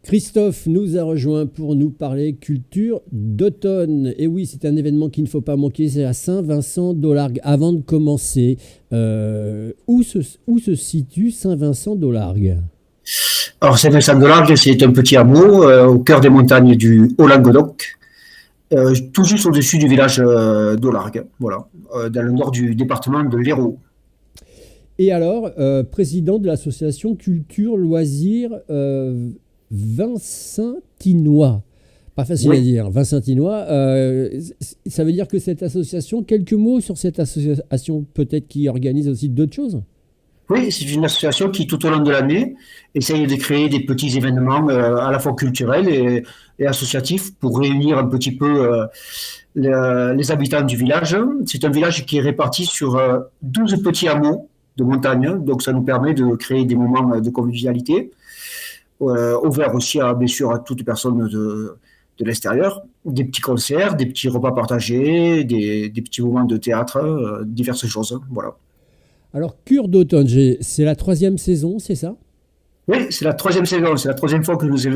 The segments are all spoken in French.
Christophe nous a rejoint pour nous parler culture d'automne. Et oui, c'est un événement qu'il ne faut pas manquer, c'est à Saint-Vincent-d'Olargues. Avant de commencer, où se situe Saint-Vincent-d'Olargues? Alors, Saint-Vincent-de-Largue, c'est un petit hameau au cœur des montagnes du Haut-Languedoc, tout juste au-dessus du village d'Olargues, voilà, dans le nord du département de l'Hérault. Et alors, président de l'association Culture Loisirs Vincentinois. Pas facile à Oui, dire, Vincentinois. Ça veut dire que cette association, quelques mots sur cette association, peut-être qui organise aussi d'autres choses? oui, c'est une association qui, tout au long de l'année, essaye de créer des petits événements à la fois culturels et associatifs pour réunir un petit peu les habitants du village. C'est un village qui est réparti sur 12 petits hameaux de montagne, donc ça nous permet de créer des moments de convivialité. Ouvert aussi à, bien sûr à toute personne de l'extérieur, des petits concerts, des petits repas partagés, des petits moments de théâtre, diverses choses. Voilà. Alors, Cure d'automne, c'est la troisième saison, c'est ça? Oui, c'est la troisième saison, c'est la troisième fois que nous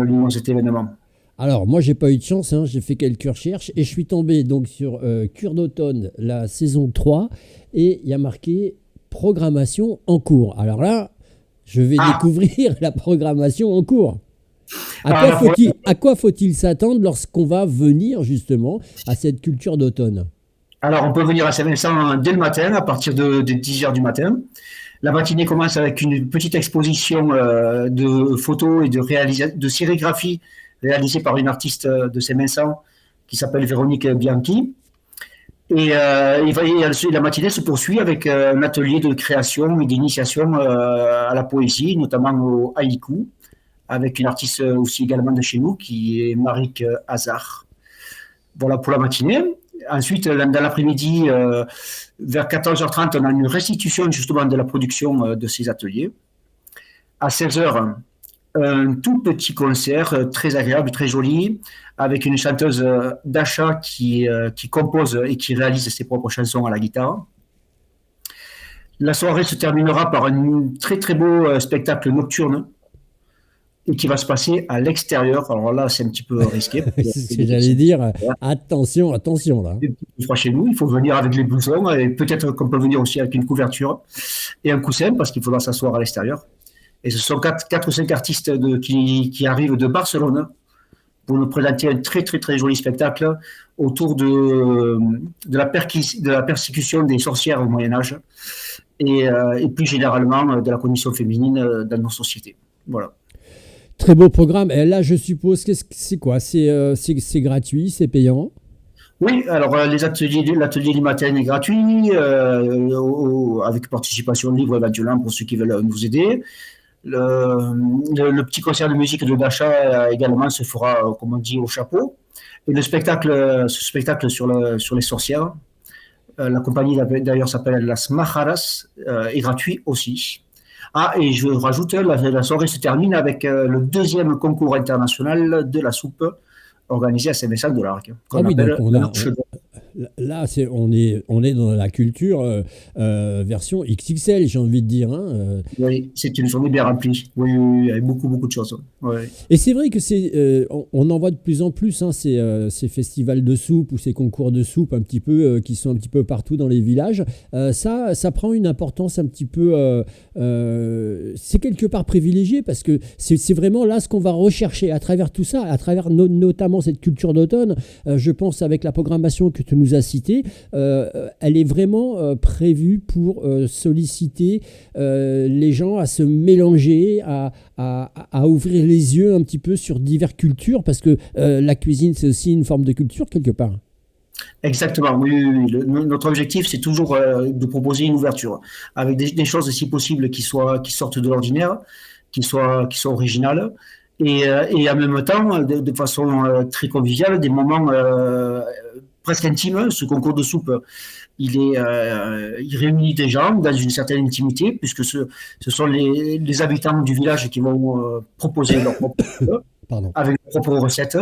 animons cet événement. Alors, moi, j'ai pas eu de chance, hein, j'ai fait quelques recherches et je suis tombé donc sur Cure d'automne, la saison 3, et il y a marqué programmation en cours. Alors là, je vais Ah, découvrir la programmation en cours. alors, À quoi faut-il s'attendre lorsqu'on va venir justement à cette culture d'automne? alors, on peut venir à Saint-Vincent dès le matin, à partir de 10 heures du matin. La matinée commence avec une petite exposition de photos et de sérigraphie réalisée par une artiste de Saint-Vincent qui s'appelle Véronique Bianchi. La matinée se poursuit avec un atelier de création et d'initiation à la poésie, notamment au haïku, avec une artiste aussi également de chez nous qui est Marik Hazard. Voilà pour la matinée. Ensuite, dans l'après-midi, vers 14h30, on a une restitution justement de la production de ces ateliers. À 16h, un tout petit concert très agréable, très joli, avec une chanteuse d'achat qui compose et qui réalise ses propres chansons à la guitare. La soirée se terminera par un très très beau spectacle nocturne et qui va se passer à l'extérieur. Alors là, c'est un petit peu risqué. Parce C'est ce que que j'allais dire. Attention, attention là. c'est un petit peu froid chez nous. Il faut venir avec les blousons et peut-être qu'on peut venir aussi avec une couverture et un coussin parce qu'il faudra s'asseoir à l'extérieur. Et ce sont quatre ou cinq artistes qui arrivent de Barcelone pour nous présenter un très très très joli spectacle autour de la persécution des sorcières au Moyen Âge et plus généralement de la condition féminine dans nos sociétés. Voilà. Très beau programme. Et là, je suppose que c'est quoi? C'est gratuit, c'est payant? Oui, alors l'atelier du matin est gratuit, avec participation libre éventuellement pour ceux qui veulent nous aider. Le petit concert de musique de Dacha également se fera, comme on dit, au chapeau. Et ce spectacle sur les sorcières, la compagnie d'ailleurs s'appelle Las Majaras, est gratuit aussi. Ah, et je rajoute, la soirée se termine avec le deuxième concours international de la soupe organisé à Saint-Vincent-de-Largue, Ah qu'on oui, donc appelle l'Arche d'Or. là, on est dans la culture version XXL, j'ai envie de dire, hein. Oui, c'est une journée bien remplie. Oui, oui, oui, avec beaucoup, beaucoup de choses. Oui. Et c'est vrai que on en voit de plus en plus, hein, ces festivals de soupe ou ces concours de soupe un petit peu qui sont un petit peu partout dans les villages. Ça prend une importance un petit peu, c'est quelque part privilégié parce que c'est vraiment là ce qu'on va rechercher à travers tout ça, à travers notamment cette culture d'automne. Je pense avec la programmation que tu nous as citée, elle est vraiment prévue pour solliciter les gens à se mélanger, à ouvrir les yeux un petit peu sur diverses cultures, parce que la cuisine, c'est aussi une forme de culture quelque part. Exactement, oui, oui, oui. Notre objectif, c'est toujours de proposer une ouverture, avec des choses, si possible, qui sortent de l'ordinaire, qui soient originales, et en même temps, de façon très conviviale, des moments presque intimes. Ce concours de soupe, il réunit des gens dans une certaine intimité, puisque ce sont les habitants du village qui vont proposer leur propre soupe Pardon. avec leurs propres recettes.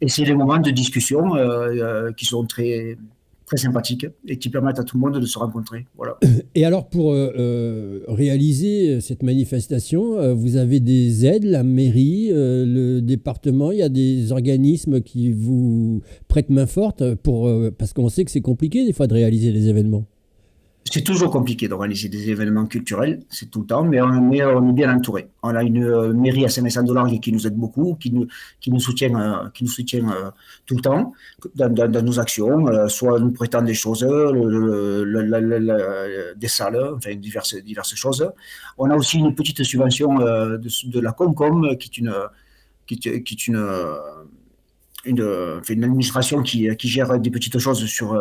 Et c'est des moments de discussion qui sont très, très sympathiques et qui permettent à tout le monde de se rencontrer. Voilà. Et alors, pour réaliser cette manifestation, vous avez des aides, la mairie, le département, il y a des organismes qui vous prêtent main forte parce qu'on sait que c'est compliqué des fois de réaliser les événements. C'est toujours compliqué d'organiser des événements culturels, c'est tout le temps, mais on est bien entouré. On a une mairie à Saint-Vincent-de-Largue qui nous aide beaucoup, qui nous soutient tout le temps dans nos actions, soit nous prêtant des choses, des salles, enfin diverses choses. On a aussi une petite subvention de la Comcom, qui est une administration qui gère des petites choses sur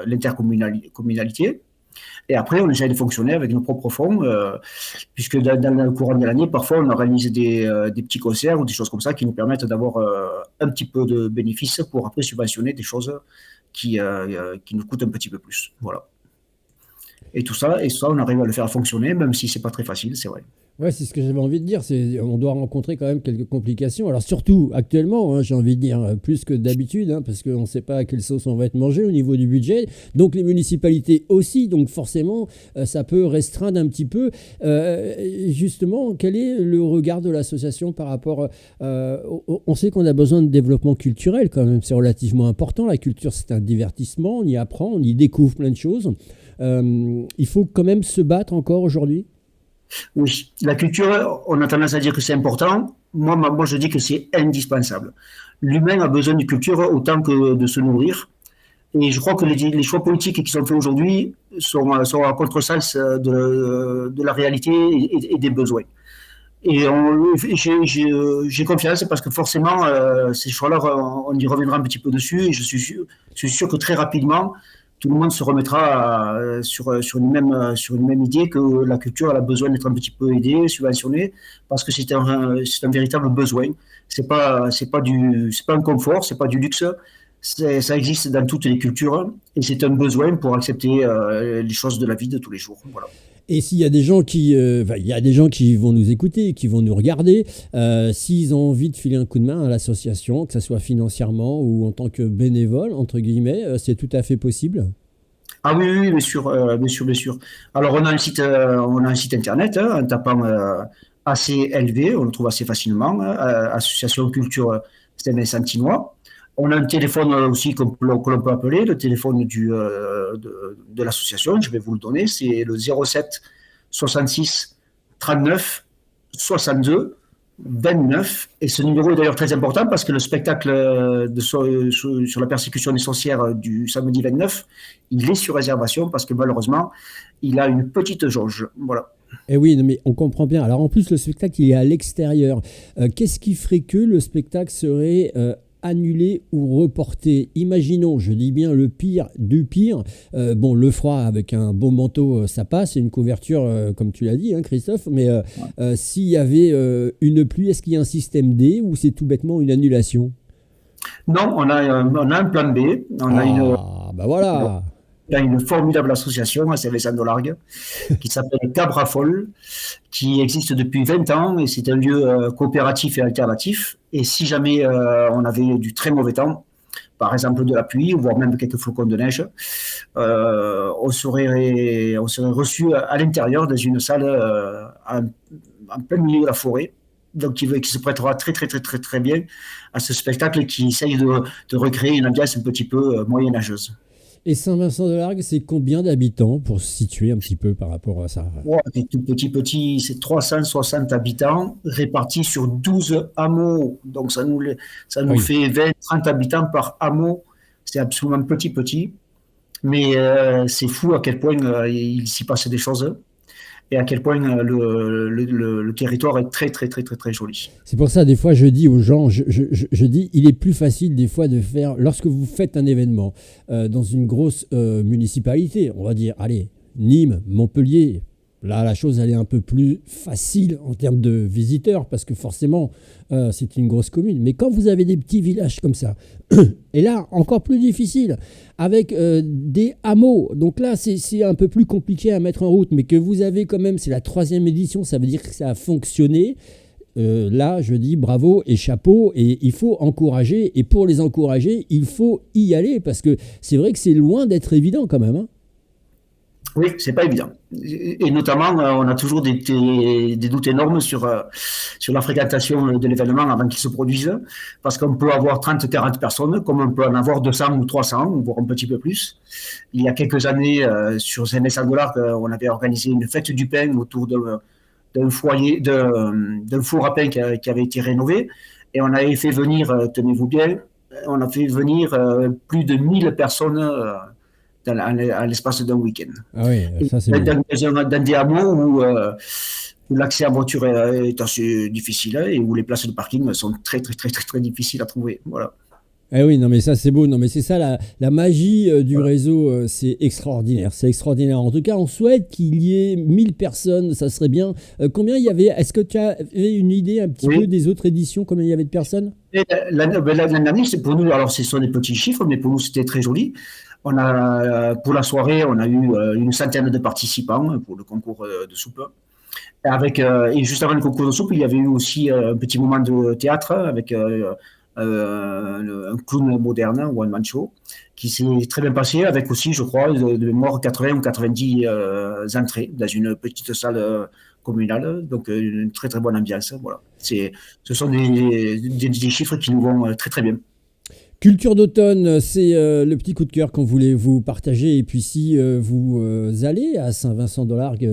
l'intercommunalité. Et après, on essaie de fonctionner avec nos propres fonds, puisque dans le courant de l'année, parfois, on organise des petits concerts ou des choses comme ça qui nous permettent d'avoir un petit peu de bénéfices pour après subventionner des choses qui nous coûtent un petit peu plus. Voilà. Et ça, on arrive à le faire fonctionner, même si c'est pas très facile, c'est vrai. Ouais, c'est ce que j'avais envie de dire. On doit rencontrer quand même quelques complications. Alors surtout actuellement, hein, j'ai envie de dire plus que d'habitude, hein, parce qu'on ne sait pas à quelle sauce on va être mangé au niveau du budget. Donc les municipalités aussi. Donc forcément, ça peut restreindre un petit peu. Justement, quel est le regard de l'association par rapport on sait qu'on a besoin de développement culturel quand même. C'est relativement important. La culture, c'est un divertissement. On y apprend, on y découvre plein de choses. Il faut quand même se battre encore aujourd'hui. Oui, la culture, on a tendance à dire que c'est important. Moi, je dis que c'est indispensable. L'humain a besoin de culture autant que de se nourrir. Et je crois que les choix politiques qui sont faits aujourd'hui sont à contresens de la réalité et des besoins. Et j'ai confiance parce que forcément, ces choix-là, on y reviendra un petit peu dessus. Et je suis sûr que très rapidement, tout le monde se remettra sur une même idée que la culture elle a besoin d'être un petit peu aidée, subventionnée, parce que c'est un véritable besoin. C'est pas un confort, c'est pas du luxe. Ça existe dans toutes les cultures et c'est un besoin pour accepter les choses de la vie de tous les jours. Voilà. Et s'il y a des gens il y a des gens qui vont nous écouter, qui vont nous regarder, s'ils ont envie de filer un coup de main à l'association, que ce soit financièrement ou en tant que bénévole, entre guillemets, c'est tout à fait possible. Ah oui, oui, oui, bien sûr, bien sûr, bien sûr. Alors on a un site internet hein, en tapant assez élevé, on le trouve assez facilement, hein, Association Culture Saint-Santinois. On a un téléphone aussi que l'on peut appeler, le téléphone de l'association, je vais vous le donner, c'est le 07 66 39 62 29. Et ce numéro est d'ailleurs très important parce que le spectacle sur la persécution des sorcières du samedi 29, il est sur réservation parce que malheureusement, il a une petite jauge. Voilà. Eh oui, non, mais on comprend bien. Alors en plus, le spectacle, il est à l'extérieur. Qu'est-ce qui ferait que le spectacle serait annulé ou reporté? Imaginons, je dis bien le pire du pire. Bon, le froid avec un bon manteau, ça passe. C'est une couverture, comme tu l'as dit, hein, Christophe. Mais s'il y avait une pluie, est-ce qu'il y a un système D ou c'est tout bêtement une annulation? Non, on a un plan B. On a une, Ah, bah voilà. Il y a une formidable association à Saint-Vincent-de-Largue qui s'appelle Cabrafol, qui existe depuis 20 ans et c'est un lieu coopératif et alternatif. Et si jamais on avait du très mauvais temps, par exemple de la pluie, voire même quelques flocons de neige, on serait reçu à l'intérieur dans une salle en plein milieu de la forêt. Donc, qui se prêtera très, très, très, très, très bien à ce spectacle qui essaye de recréer une ambiance un petit peu moyenâgeuse. Et Saint-Vincent-de-Largue, c'est combien d'habitants pour se situer un petit peu par rapport à ça? Ouais, c'est tout petit, c'est 360 habitants répartis sur 12 hameaux. Donc ça nous Oui. fait 20-30 habitants par hameau. C'est absolument petit. Mais c'est fou à quel point il s'y passe des choses et à quel point le territoire est très, très, très, très, très joli. C'est pour ça, des fois, je dis aux gens, je dis, il est plus facile des fois de faire, lorsque vous faites un événement dans une grosse municipalité, on va dire, allez, Nîmes, Montpellier, là, la chose, elle est un peu plus facile en termes de visiteurs, parce que forcément, c'est une grosse commune. Mais quand vous avez des petits villages comme ça, et là, encore plus difficile, avec des hameaux, donc là, c'est un peu plus compliqué à mettre en route, mais que vous avez quand même, c'est la 3e édition, ça veut dire que ça a fonctionné. là, je dis bravo et chapeau, et il faut encourager. Et pour les encourager, il faut y aller, parce que c'est vrai que c'est loin d'être évident quand même, hein. Oui, c'est pas évident. Et notamment, on a toujours des doutes énormes sur la fréquentation de l'événement avant qu'il se produise, parce qu'on peut avoir 30-40 personnes, comme on peut en avoir 200 ou 300, voire un petit peu plus. Il y a quelques années, sur Saint-Médard, on avait organisé une fête du pain autour d'un foyer, d'un four à pain qui avait été rénové, et on avait fait venir, tenez-vous bien, on a fait venir plus de 1000 personnes à l'espace d'un week-end. Ah oui, ça c'est beau. Dans des hameaux où l'accès en voiture est assez difficile, et où les places de parking sont très, très, très, très, très difficiles à trouver. Voilà. Eh oui, non mais ça c'est beau, non mais c'est ça la magie du réseau, c'est extraordinaire, c'est extraordinaire. En tout cas, on souhaite qu'il y ait 1000 personnes, ça serait bien. Combien il y avait? Est-ce que tu avais une idée un petit peu des autres éditions, combien il y avait de personnes? L'année dernière, c'est pour nous, alors ce sont des petits chiffres, mais pour nous c'était très joli. Pour la soirée, on a eu une centaine de participants pour le concours de soupe. Et juste avant le concours de soupe, il y avait eu aussi un petit moment de théâtre avec un clown moderne, un one-man show, qui s'est très bien passé, avec aussi, je crois, de mémoire 80 ou 90 entrées dans une petite salle communale, donc une très très bonne ambiance. Voilà. Ce sont des chiffres qui nous vont très très bien. Culture d'automne, c'est le petit coup de cœur qu'on voulait vous partager. Et puis si vous allez à Saint-Vincent-de-Largue,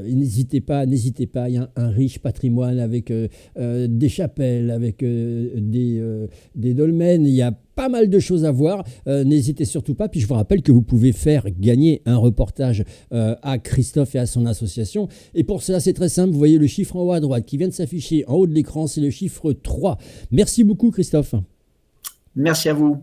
n'hésitez pas, il y a un riche patrimoine avec des chapelles, avec des dolmens, il y a pas mal de choses à voir, n'hésitez surtout pas. Puis je vous rappelle que vous pouvez faire gagner un reportage à Christophe et à son association. Et pour cela, c'est très simple, vous voyez le chiffre en haut à droite qui vient de s'afficher en haut de l'écran, c'est le chiffre 3. Merci beaucoup Christophe. Merci à vous.